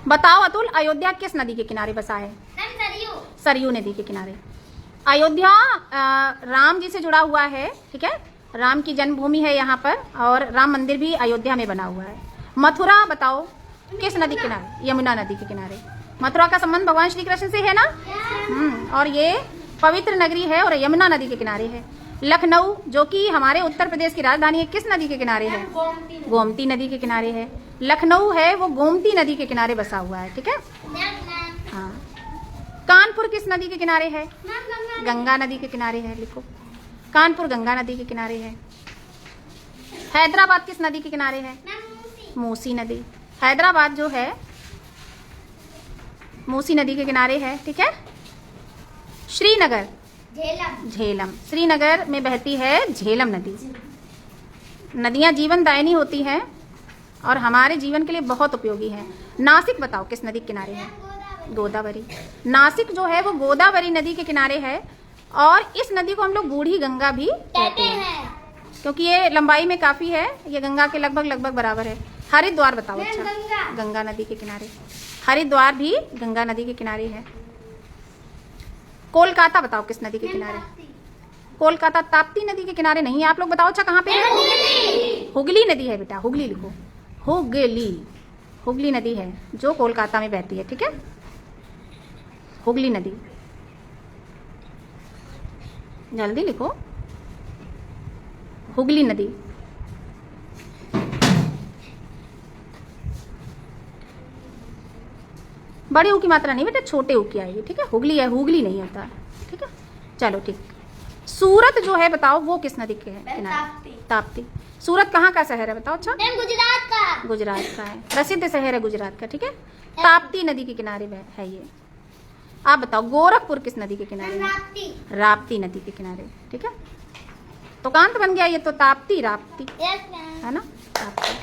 बताओ अतुल, अयोध्या किस नदी के किनारे बसा है? सरयू नदी के किनारे। अयोध्या राम जी से जुड़ा हुआ है, ठीक है, राम की जन्मभूमि है यहाँ पर, और राम मंदिर भी अयोध्या में बना हुआ है। मथुरा बताओ किस नदी के किनारे? यमुना नदी के किनारे। मथुरा का संबंध भगवान श्री कृष्ण से है ना? और ये पवित्र नगरी है और यमुना नदी के किनारे है। लखनऊ जो कि हमारे उत्तर प्रदेश की राजधानी है, किस नदी के किनारे है? गोमती नदी के किनारे है। लखनऊ है वो गोमती नदी के किनारे बसा हुआ है, ठीक है। हाँ। कानपुर किस नदी के किनारे है? गंगा नदी के किनारे है, लिखो। कानपुर गंगा नदी के किनारे है। हैदराबाद किस नदी के किनारे है? मूसी नदी। हैदराबाद जो है मूसी नदी के किनारे है, ठीक है। श्रीनगर झेलम, श्रीनगर में बहती है झेलम नदी। नदियां जीवन दायिनी होती हैं और हमारे जीवन के लिए बहुत उपयोगी है। नासिक बताओ किस नदी के किनारे है? गोदावरी। नासिक जो है वो गोदावरी नदी के किनारे है और इस नदी को हम लोग बूढ़ी गंगा भी कहते हैं क्योंकि ये लंबाई में काफी है, ये गंगा के लगभग बराबर है। हरिद्वार बताओ। अच्छा, गंगा नदी के किनारे। हरिद्वार भी गंगा नदी के किनारे है। कोलकाता बताओ किस नदी के किनारे? कोलकाता ताप्ती नदी के किनारे नहीं है। आप लोग बताओ। अच्छा, कहाँ पे है? हुगली नदी है बेटा, हुगली लिखो। हुगली नदी है जो कोलकाता में बहती है, ठीक है। हुगली नदी, जल्दी लिखो। हुगली नदी। बड़े ऊ की मात्रा नहीं बेटा, छोटे ऊ की आएगी, ठीक है। हुगली है, हुगली नहीं होता, ठीक है। चलो ठीक। सूरत जो है बताओ वो किस नदी के है किनारे? ताप्ती। सूरत कहाँ का शहर है बताओ? अच्छा, गुजरात का है, प्रसिद्ध शहर है गुजरात का, ठीक है। ताप्ती नदी के किनारे है ये। आप बताओ गोरखपुर किस नदी के किनारे है? राप्ती नदी के किनारे, ठीक है। तो कांत बन गया ये तो, ताप्ती राप्ती, है ना। ताप्ती।